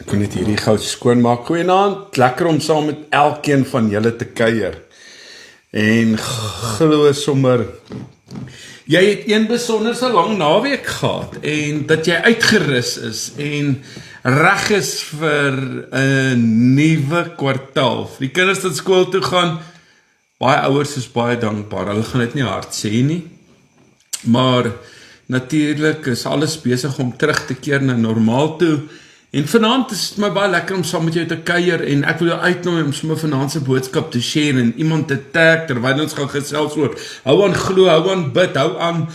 kon net hierdie gou skoonmaak. Goeienaand, lekker om saam met elkeen van julle te kuier. En glo sommer, jy het een besonderse lang naweek gehad en dat jy uitgerus is en reg is vir 'n nuwe kwartaal. Vir die kinders wat skool toe gaan, baie ouers is baie dankbaar. Hulle gaan dit nie hard sê nie. Maar natuurlik is alles besig om terug te keer na normaal toe. En vanaand is het my baie lekker om saam met jou te kuier en ek wil jou uitnooi om sommer vanaand se boodskap te share en iemand te tag terwyl ons gaan gesels oor hou aan glo, hou aan bid, hou aan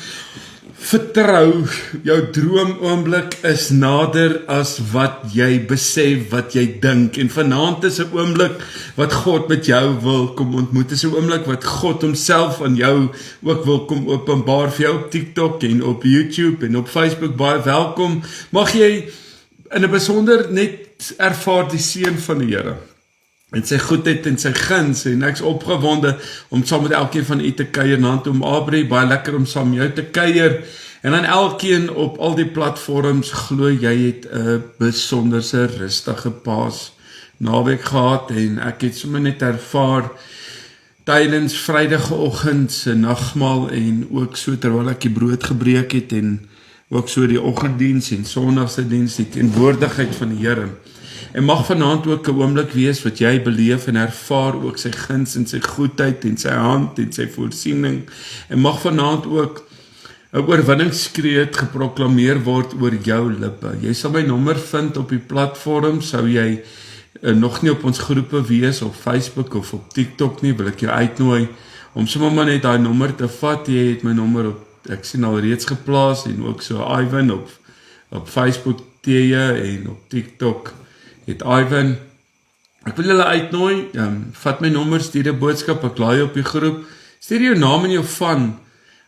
vertrou. Jou droomoomblik is nader as wat jy besef, wat jy dink. En vanaand is 'n oomblik wat God met jou wil kom ontmoet. Dit is 'n oomblik wat God homself aan jou ook wil kom openbaar vir jou op TikTok en op YouTube en op Facebook. Baie welkom. Mag jy in 'n besonder net ervaar die seën van die Here en sy goedheid en sy guns, en ek's opgewonde om saam met elkeen van u te kuier. Naand om Abri, baie lekker om saam met jou te kuier, en dan elkeen op al die platforms. Glo jy het 'n besonderse rustige Paas naweek gehad, en ek het sommer net ervaar tydens Vrydagoggend se nagmaal en ook so terwyl ek die brood gebreek het en ook so die oggenddiens en Sondagse diens, die teenwoordigheid van die Here. En mag vanaand ook 'n oomblik wees wat jy beleef en ervaar ook sy guns en sy goedheid en sy hand en sy voorsiening. En mag vanaand ook 'n oorwinningskreet geproklameer word oor jou lippe. Jy sal my nommer vind op die platform. Sou jy nog nie op ons groepe wees op Facebook of op TikTok nie, wil ek jou uitnooi om sommer maar net daai nommer te vat. Jy het my nommer op, ek sien al reeds geplaas, en ook so Ivan op Facebook teë en op TikTok het Ivan. Ek wil julle uitnooi, vat my nommer, stuur 'n boodskap, ek laai op die groep, stuur jou naam en jou van,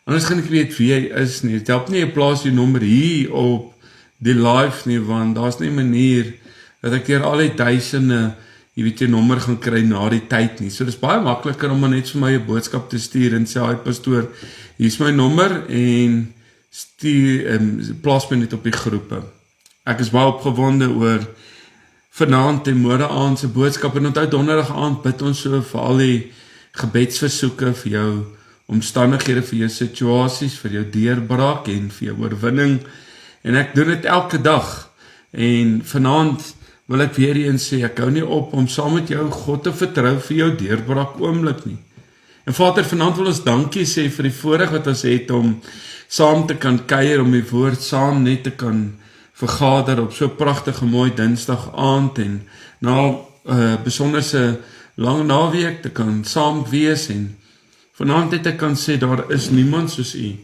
anders gaan ek weet wie jy is nie. Het help nie, jy plaas jou nommer hier op die live nie, want daar's nie 'n manier dat ek hier al die duisende, jy weet, jou nommer gaan kry na die tyd nie. So dis baie makliker om net vir my 'n boodskap te stuur en sê, "Hi pastoor, hier is my nommer," en stuur, plaas my net op die groepe. Ek is baie opgewonde oor vanaand en môre aand se boodskap, en onthou donderdag aand bid ons so vir al die gebedsversoeke, vir jou omstandighede, vir jou situasies, vir jou deurbraak en vir jou oorwinning. En ek doen dit elke dag. En vanaand wil ek weer eens sê, ek hou nie op om saam met jou God te vertrou vir jou deurbraak oomblik nie. En Vader, vanaand wil ons dankie sê vir die voorreg wat ons het om saam te kan kuier, om die woord saam net te kan vergader op so pragtige mooi Dinsdag aand, en na besonderse lang naweek te kan saam wees, en vanaand net te kan sê, daar is niemand soos u.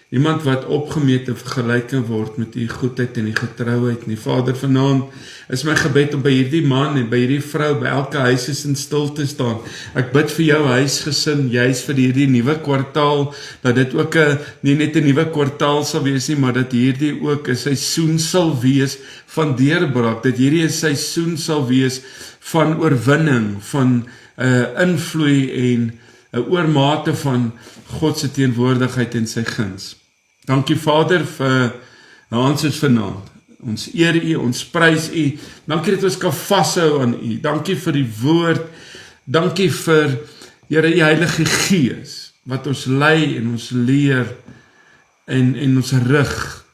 Niemand wat opgemeet en vergelyk word met u goedheid en die getrouheid nie. Vader, vanaand is my gebed om by hierdie man en by hierdie vrou, by elke huis is in stil te staan. Ek bid vir jou huisgesin, juis vir hierdie nuwe kwartaal, dat dit ook nie net 'n nuwe kwartaal sal wees nie, maar dat hierdie ook 'n seisoen sal wees van deurbraak, dat hierdie 'n seisoen sal wees van oorwinning, van invloei en 'n oormate van God se teenwoordigheid en sy guns. Dankie Vader vir ons is vanaand. Ons eer u, ons prys u. Dankie dat ons kan vashou aan u. Dankie vir die woord. Dankie vir Here, die Heilige Gees wat ons lei en ons leer en ons rig.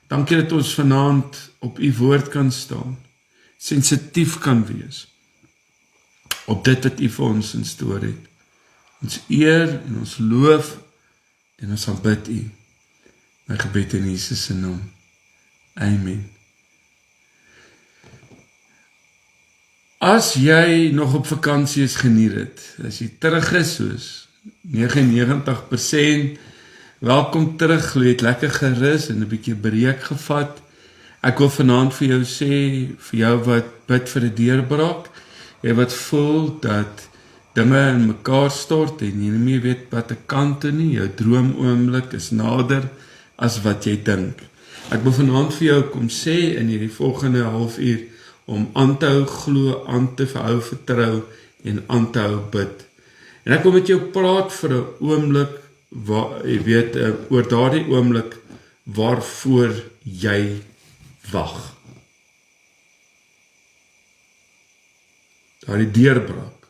Dankie dat ons vanaand op u woord kan staan. Sensitief kan wees op dit wat u vir ons in store het. Ons eer en ons loof en ons aanbid u. My gebed in Jesus se naam. Amen. As jy nog op vakansie is, geniet dit. As jy terug is, soos 99%, welkom terug. Jy het lekker gerus en 'n bietjie breek gevat. Ek wil vanaand vir jou sê, vir jou wat bid vir 'n deurbraak, jy wat voel dat dinge in mekaar stort en jy nie meer weet wat 'n kant toe nie, jou droomoomblik is nader as wat jy dink. Ek wil vanaand vir jou kom sê in hierdie volgende halfuur om aan te hou glo, aan te hou vertrou en aan te hou bid. En ek wil met jou praat vir 'n oomblik, jy weet, oor daardie oomblik waarvoor jy wag. daardie deurbraak,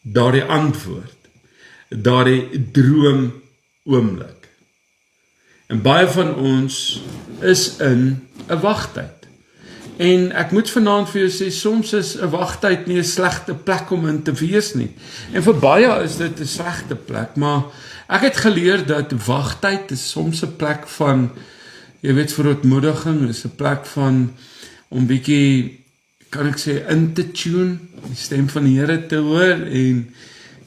daardie antwoord, daardie droom oomblik. En baie van ons is in 'n wagtyd. En ek moet vanaand vir jou sê, soms is 'n wagtyd nie 'n slegte plek om in te wees nie. En vir baie is dit 'n slegte plek, maar ek het geleer dat wagtyd is soms 'n plek van, jy weet, verootmoediging, is 'n plek van om bietjie, kan ek sê, in te tune, die stem van die Here te hoor en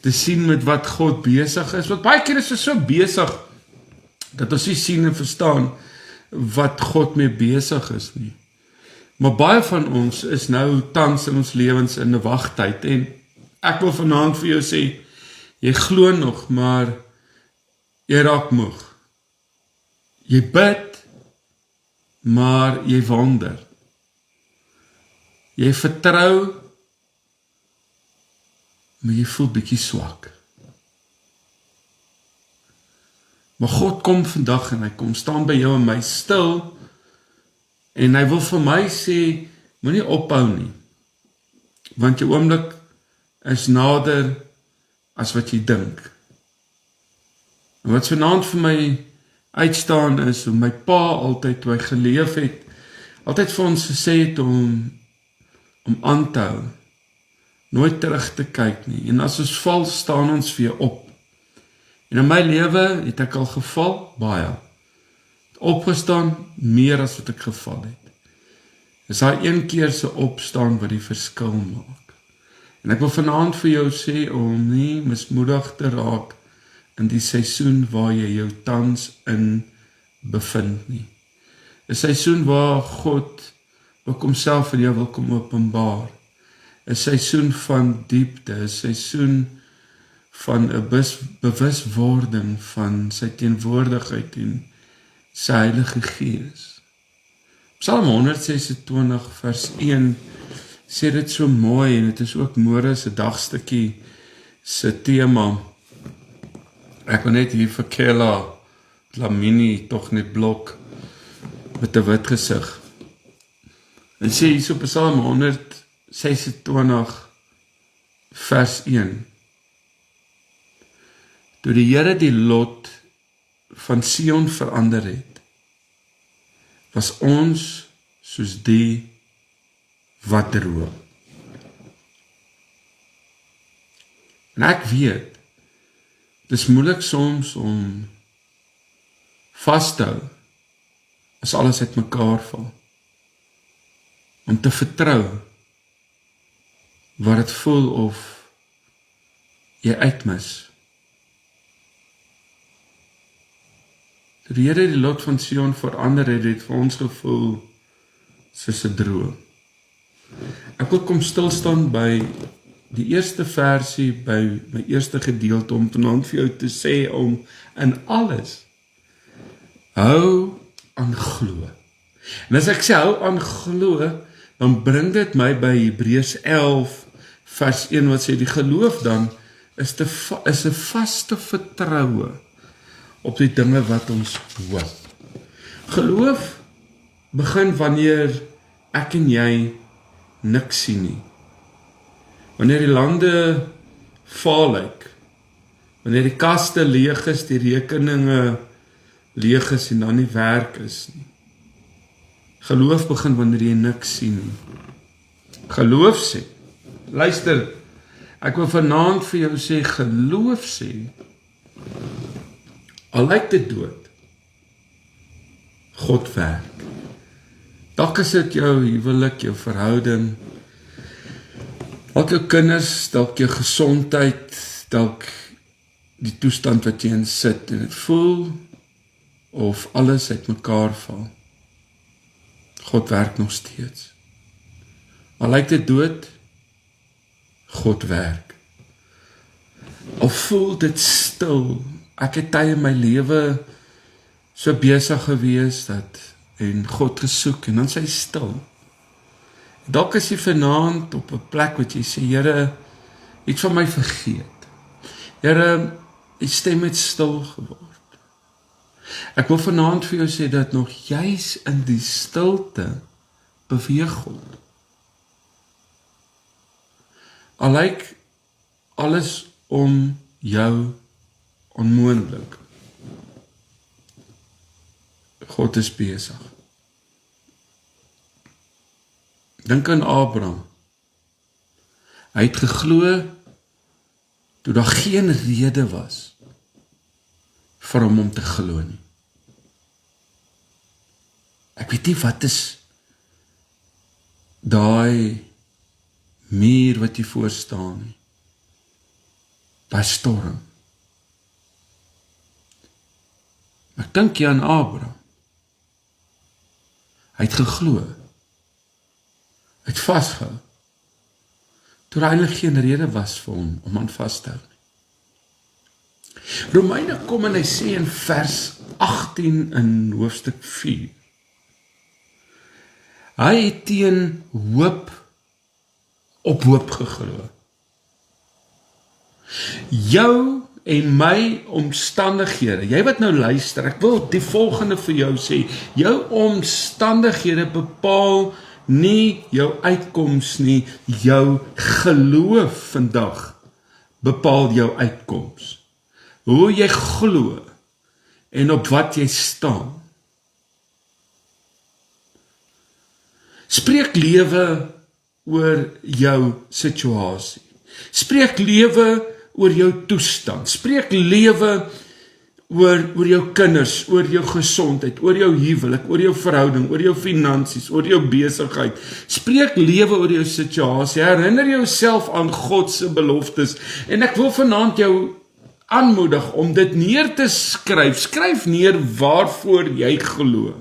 te sien met wat God besig is. Want baie keer is ons so besig dat ons nie sien en verstaan wat God mee besig is nie. Maar baie van ons is nou tans in ons lewens in 'n wagtyd en ek wil vanaand vir jou sê, jy glo nog, maar jy raak moeg. Jy bid, maar jy wonder. Jy vertrou, maar jy voel bietjie swak. Maar God kom vandag en hy kom staan by jou en my stil, en hy wil vir my sê, moenie ophou nie, want jou oomblik is nader as wat jy dink. En wat vanaand vir my uitstaan is, hoe my pa altyd, toe hy geleef het, altyd vir ons gesê het om aan te hou, nooit terug te kyk nie, en as ons val, staan ons weer op. En in my lewe het ek al geval, baie. Opgestaan, meer as wat ek geval het. Is daai een keer se opstaan wat die verskil maak. En ek wil vanaand vir jou sê om nie mismoedig te raak in die seisoen waar jy jou tans in bevind nie. 'n Seisoen waar God ook homself in jou wil kom openbaar. 'n Seisoen van diepte, 'n seisoen van 'n bewuswording van sy teenwoordigheid en sy Heilige Gees. Psalm 126 vers 1 sê dit so mooi, en dit is ook môre se dagstukkie se tema. Ek wil net hier vir Kela Dlamini tog net blok met 'n wit gesig. En sê hier so Psalm 126 vers 1. Toe die Here die lot van Sion verander het, was ons soos die wat droom. En ek weet, dit is moeilik soms om vas te hou as alles uitmekaar val. Om te vertrou wat dit voel of jy uitmis. Die Here die lot van Sion verander het vir ons gevoel soos 'n droom. Ek wil kom stilstaan by die eerste versie, by my eerste gedeelte, om vanaand vir jou te sê om in alles hou aan glo. En as ek sê hou aan glo, dan bring dit my by Hebreërs 11 vers 1 wat sê die geloof dan is 'n vaste vertroue op die dinge wat ons hoop. Geloof begin wanneer ek en jy niks sien nie. Wanneer die lande vaal lyk, wanneer die kaste leeg is, die rekeninge leeg is en dan nie werk is nie. Geloof begin wanneer jy niks sien nie. Geloof sê, luister, ek wil vanaand vir jou sê, geloof sê, al lyk dit dood, God werk. Dalk is dit jou huwelik, jou verhouding, dalk jou kinders, dalk jou gesondheid, dalk die toestand wat jy in sit, en het voel of alles uitmekaar val. God werk nog steeds. Al lyk dit dood, God werk. Al voel dit stil, ek het tye in my lewe so besig gewees en God gesoek en dan sy stil. Dalk is jy vanaand op 'n plek wat jy sê, Here, iets van my vergeet. Here, die stem het stil geword. Ek wil vanaand vir jou sê dat nog juis in die stilte beweeg God. Al lyk alles om jou onmoontlik. God is besig. Dink aan Abraham. Hy het geglo toe daar geen rede was vir hom om te glo nie. Ek weet nie wat is daai muur wat jy voor staan nie. Daai storm. Ek dink jy aan Abraham. Hy het geglo. Hy het vasgehou. Toe daar eintlik geen rede was vir hom om aan vas te hou. Romeine kom en hy sê in vers 18 in hoofstuk 4. Hy het teen hoop op hoop geglo. Jou en my omstandighede, jy wat nou luister, ek wil die volgende vir jou sê, jou omstandighede bepaal nie jou uitkoms nie, jou geloof vandag bepaal jou uitkoms. Hoe jy glo en op wat jy staan. Spreek lewe oor jou situasie. Spreek lewe oor jou toestand. Spreek lewe oor jou kinders, oor jou gesondheid, oor jou huwelik, oor jou verhouding, oor jou finansies, oor jou besigheid. Spreek lewe oor jou situasie. Herinner jouself aan God se beloftes. En ek wil vanaand jou aanmoedig om dit neer te skryf. Skryf neer waarvoor jy glo.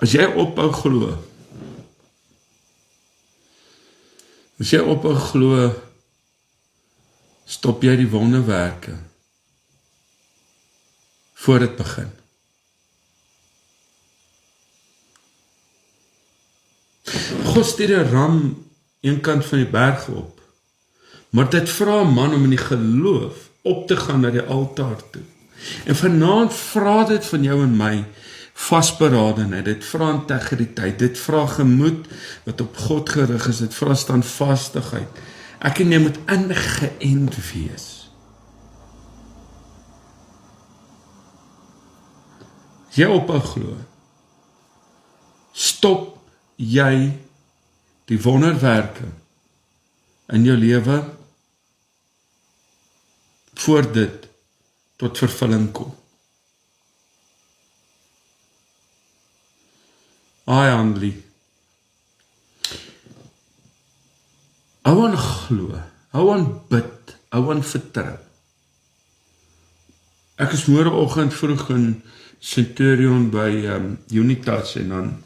As jy ophou glo, stop jy die wonderwerke voor dit begin. God stuur 'n ram een kant van die berg op, maar dit vra 'n man om in die geloof op te gaan na die altaar toe. En vanaand vra dit van jou en my vasberadenheid, dit vra integriteit, dit vra gemoed wat op God gerig is, dit vra standvastigheid. Ek en jy moet ingeënt wees. As jy ophou glo, stop jy die wonderwerke in jou lewe voor dit tot vervulling kom. Ai Andlie, hou aan glo, hou aan bid, hou aan vertrou. Ek is môreoggend vroeg in Centurion by Unitas en dan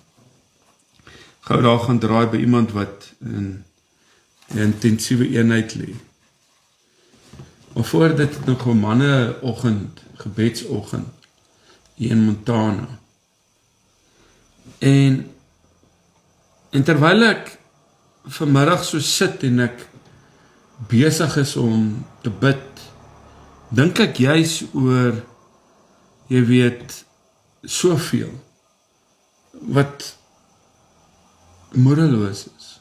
gou daar gaan draai by iemand wat in 'n intensiewe eenheid lê. Maar voor dit het nog 'n manneoggend, gebedsoggend hier in Montana. En terwyl ek vanmiddag so sit en ek besig is om te bid, dink ek juis oor, jy weet, soveel wat moedeloos is.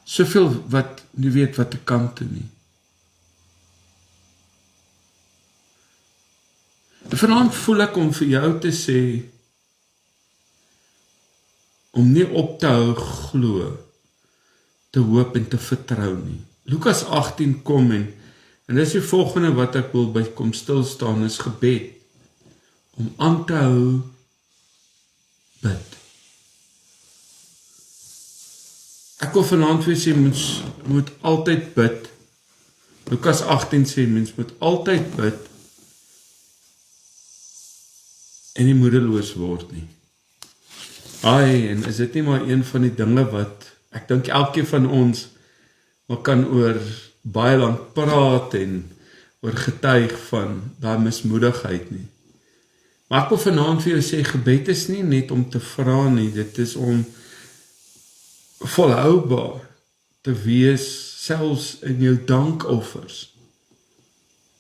Soveel wat nie weet wat te kan toe nie. En vanaand voel ek om vir jou te sê, om nie op te hou glo, te hoop en te vertrou nie. Lukas 18 kom en dis die volgende wat ek wil by kom stilstaan, is gebed. Om aan te hou bid. Ek wil vanaand vir sê, mens moet altyd bid. Lukas 18 sê, mens moet altyd bid en nie moedeloos word nie. Ai, en is dit nie maar een van die dinge wat, ek dink elkeen van ons kan oor baie lank praat en oor getuig van daai mismoedigheid nie. Maar ek wil vanaand vir jou sê, gebed is nie net om te vra nie, dit is om volhoubaar te wees, selfs in jou dankoffers,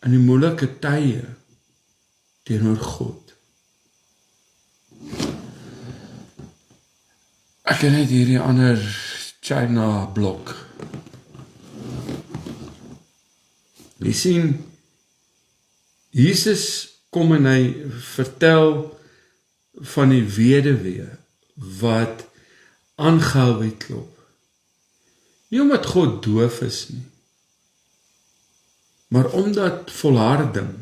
in die moeilike tye, teenoor God. Ek het net hierdie ander China blok. Jy sien, Jesus kom en hy vertel van die weduwee wat aangehou het klop. Nie omdat God doof is nie, maar omdat volharding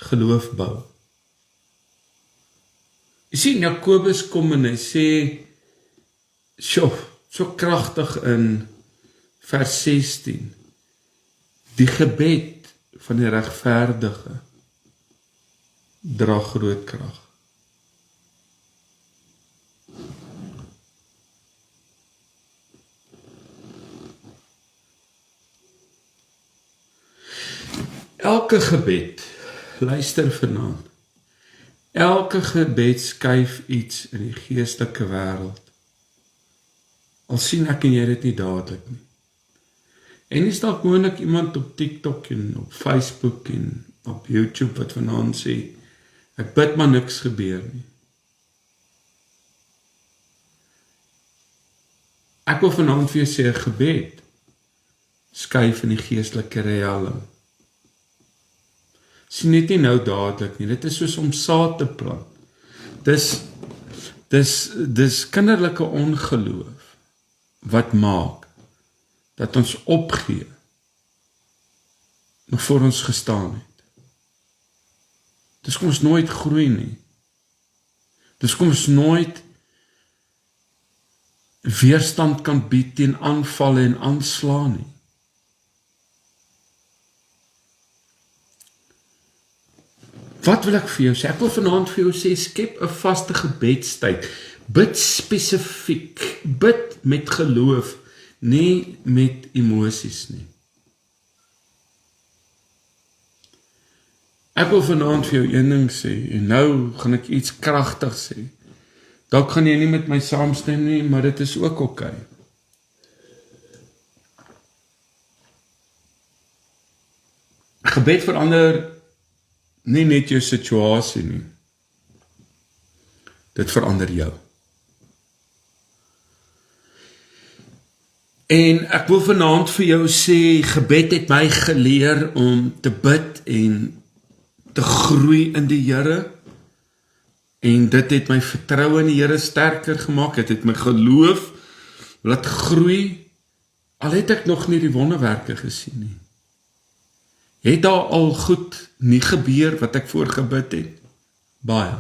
geloof bou. Jy sien, Jakobus kom en hy sê, so kragtig in vers 16, die gebed van die regverdige dra groot krag. Elke gebed, luister vanaand, elke gebed skuif iets in die geestelike wêreld. Al sien ek en jy dit nie dadelik nie. En is dalk moontlik iemand op TikTok en op Facebook en op YouTube wat vanaand sê, ek bid maar niks gebeur nie. Ek wil vanaand vir jou sê, 'n gebed skuif in die geestelike riekalm. Sien net nie nou dadelik nie, dit is soos om saad te plant. Dis kinderlike ongeloof wat maak dat ons opgee nog voor ons gestaan het. Dis kom ons nooit groei nie. Dis kom ons nooit weerstand kan bied teen aanvalle en aanslaan nie. Wat wil ek vir jou sê? Ek wil vanaand vir jou sê, skep 'n vaste gebedstyd. Bid spesifiek, bid met geloof, nie met emosies nie. Ek wil vanaand vir jou een ding sê, en nou gaan ek iets kragtig sê. Dalk gaan jy nie met my saamstem nie, maar dit is ook oké. Gebed verander nie net jou situasie nie. Dit verander jou. En ek wil vanaand vir jou sê, gebed het my geleer om te bid en te groei in die Here. En dit het my vertroue in die Here sterker gemaak. Dit het my geloof laat groei. Al het ek nog nie die wonderwerke gesien nie. Het daar al goed nie gebeur wat ek voorgebid het? Baie.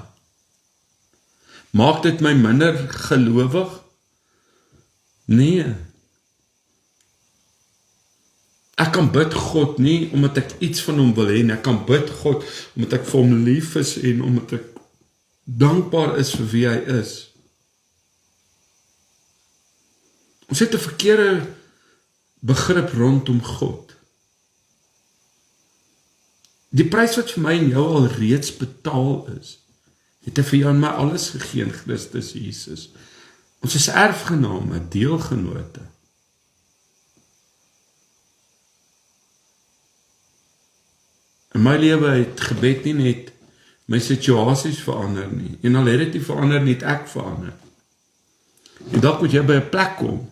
Maak dit my minder gelowig? Nee. Ek kan bid God nie omdat ek iets van hom wil hê nie. Ek kan bid God omdat ek vir hom lief is en omdat ek dankbaar is vir wie hy is. Ons het 'n verkeerde begrip rondom God. Die prys wat vir my en jou al reeds betaal is, het hy vir jou en my alles gegee in Christus Jesus. Ons is erfgename, deelgenote. In my lewe het gebed nie net my situasies verander nie, en al het dit nie verander nie, het ek verander. En dalk moet jy by 'n plek kom,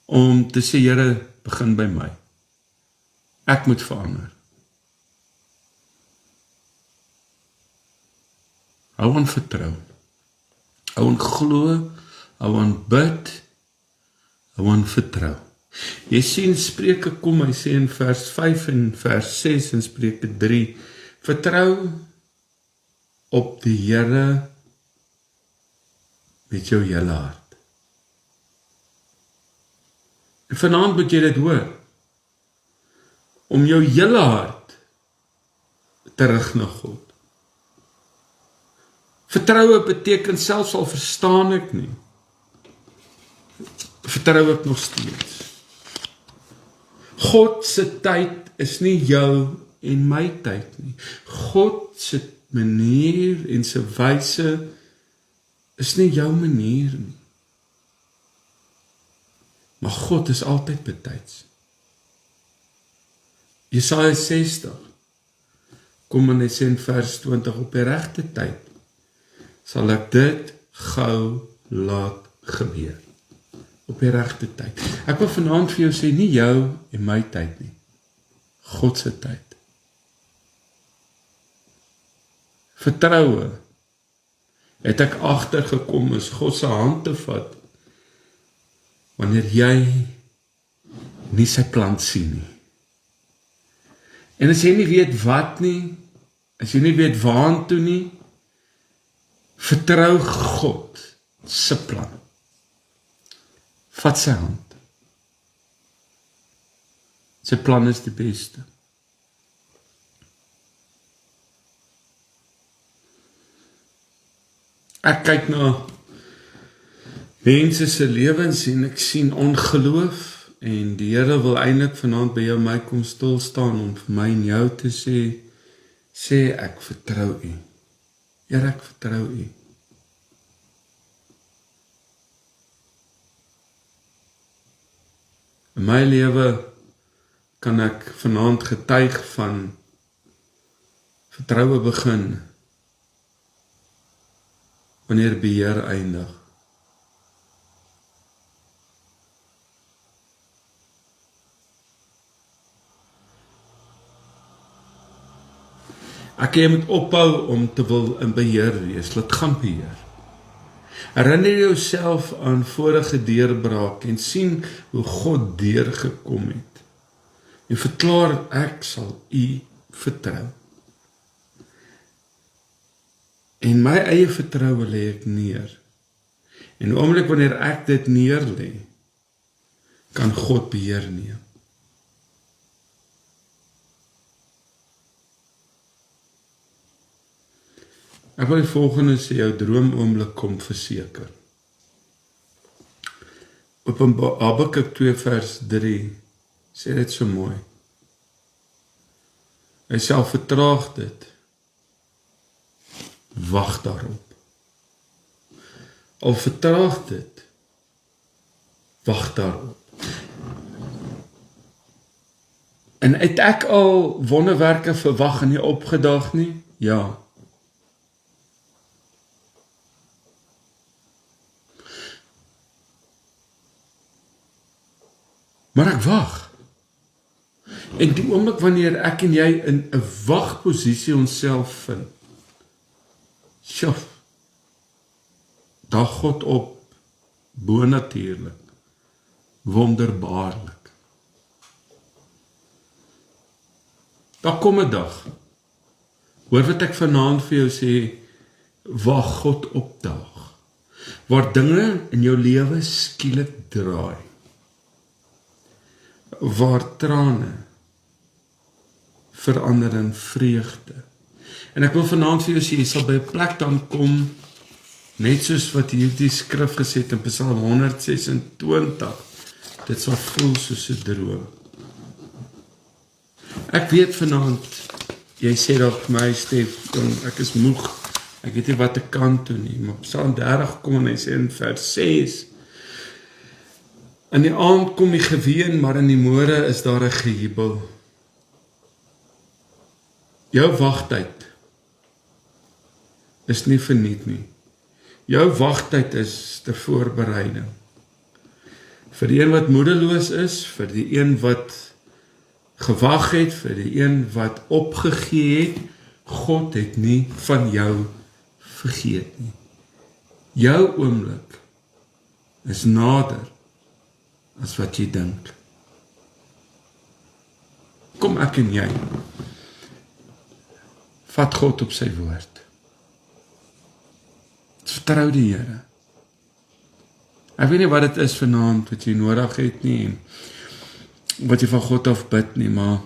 om te sê, Here, begin by my. Ek moet verander. Hou aan vertrou, hou aan glo, hou aan bid, hou aan vertrou. Jy sien Spreuke kom, hy sê in vers 5 en vers 6 en Spreuke 3, vertrou op die Here met jou hele hart. En vanaand moet jy dit hoor, om jou hele hart terug na God. Vertroue beteken selfs al verstaan ek nie, vertrou ek nog steeds. God se tyd is nie jou en my tyd nie. God se manier en sy wyse is nie jou manier nie. Maar God is altyd betyds. Jesaja 60. kom en hy sê in vers 20, op die regte tyd, sal ek dit gou laat gebeur. Op die regte tyd. Ek wil vanaand vir jou sê, nie jou en my tyd nie. God se tyd. Vertroue het ek agtergekom is God se hand te vat wanneer jy nie sy plan sien nie. En as jy nie weet wat nie, as jy nie weet waartoe nie, vertrou God se plan. Vat sy hand. Sy plan is die beste. Ek kyk na mense se lewens en ek sien ongeloof en die Here wil eintlik vanaand by jou en my kom stil staan om vir my en jou te sê ek vertrou U. Here, ek vertrou U. In my lewe kan ek vanaand getuig van vertroue begin wanneer beheer eindig. Jy moet ophou om te wil in beheer wees, laat gaan beheer. Herinner jouself aan vorige deurbraak en sien hoe God deurgekom het. En verklaar, ek sal U vertrou. En my eie vertroue lê ek neer. En die oomblik wanneer ek dit neer lê, kan God beheer neem. Ek wil die volgende sê, jou droomoomblik kom verseker. Op Habakuk 2 vers 3 sê dit so mooi. Hy sal vertraag dit. Wag daarop. Al vertraag dit. Wag daarop. En het ek al wonderwerke verwag en nie opgedag nie? Ja. Maar ek wag. En die oomblik wanneer ek en jy in 'n wagposisie onsself vind, daag God op, bonatuurlik, wonderbaarlik. Daar kom 'n dag, hoor wat ek vanaand vir jou sê, waar God opdaag, waar dinge in jou lewe skielik draai, waar trane verander in vreugde. En ek wil vanaand vir jou sê, jy sal by 'n plek dan kom, net soos wat hierdie skrif gesê het in Psalm 126, dit sal voel soos 'n droom. Ek weet vanaand, jy sê dalk vir my, Stef, ek is moeg, ek weet nie wat ek kan doen nie, maar Psalm 30 kom en hy sê in vers 6, in die aand kom die geween, maar in die môre is daar 'n gejubel. Jou wagtyd is nie verniet nie. Jou wagtyd is ter voorbereiding. Vir die een wat moedeloos is, vir die een wat gewag het, vir die een wat opgegee het, God het nie van jou vergeet nie. Jou oomblik is nader as wat jy dink. Kom ek en jy, vat God op sy woord. Vertrou die Here. Ek weet nie wat dit is vanaand wat jy nodig het nie, en wat jy van God af bid nie, maar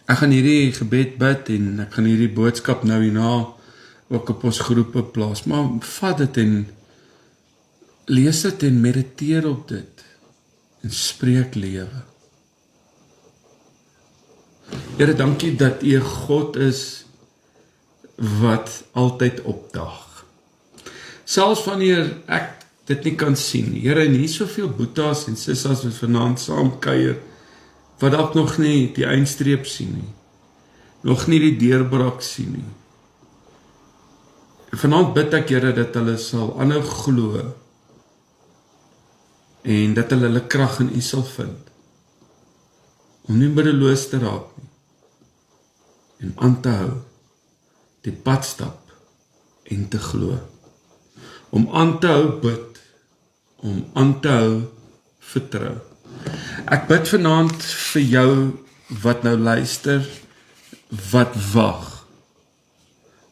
ek gaan hierdie gebed bid en ek gaan hierdie boodskap nou hierna ook op ons groepe plaas, maar vat dit en lees dit en mediteer op dit en spreek lewe. Here, dankie dat U God is wat altyd opdaag. Selfs wanneer ek dit nie kan sien. Here, en hier soveel boetas en sissas wat vanaand saam kuier, wat dalk nog nie die eindstreep sien nie. nog nie die deurbraak sien nie. En vanaand bid ek, Here, dat hulle sal aanhou glo en dat hulle krag in U sal vind om nie middeloos te raak nie en aan te hou, die pad stap en te glo, om aan te hou bid, om aan te hou vertrou. Ek bid vanaand vir jou wat nou luister, wat wag,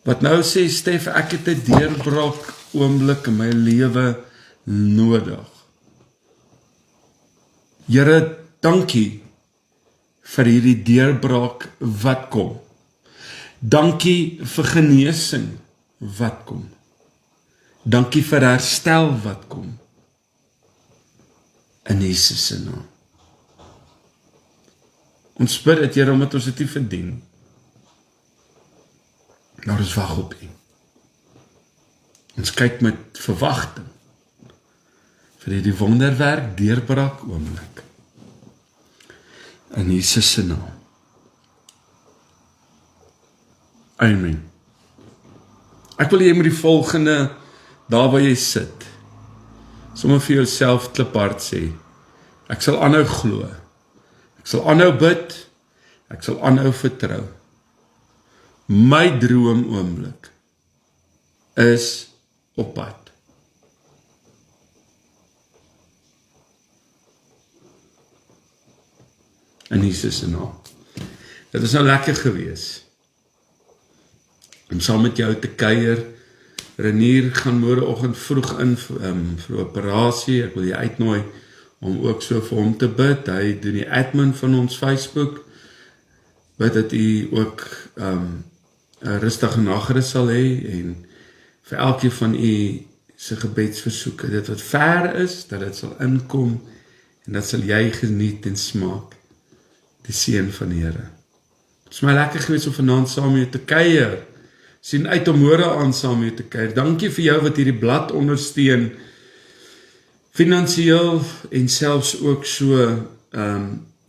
wat nou sê, Stef, ek het 'n deurbraak oomblik in my lewe nodig. Here, dankie vir hierdie deurbraak wat kom. Dankie vir genesing wat kom. Dankie vir herstel wat kom. In Jesus se naam. Ons bid dit, Here, omdat ons dit nie verdien. Maar ons wag op U. Ons kyk met verwagting vir hierdie wonderwerk deurbraak oomblik. In Jesus se naam. Amen. Ek wil jy met die volgende, daar waar jy sit, sommer vir jouself kliphard sê, ek sal aanhou glo, ek sal aanhou bid, ek sal aanhou vertrou. My droom oomblik is op pad. In Jesus se naam. Dit is nou lekker gewees om saam met jou te kuier. Renier gaan môreoggend vroeg in vir operasie. Ek wil jy uitnooi om ook so vir hom te bid. Hy doen die admin van ons Facebook. Bid dat hy ook 'n rustige nagrus sal hê en vir elkeen van u se gebedsversoeke, dit wat ver is, dat dit sal inkom en dat sal jy geniet en smaak die seën van die Here. Het is my lekker gewees om vanaand saam met jou te kuier. Sien uit om môre aan saam met jou te kuier. Dankie vir jou wat hierdie blad ondersteun, finansiëel en selfs ook so,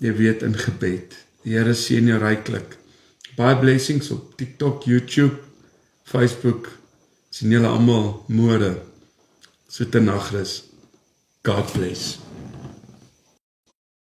jy weet, in gebed. Die Here seën jou ryklik. Baie blessings op TikTok, YouTube, Facebook. Sien julle almal môre. Soete nagrus. God bless.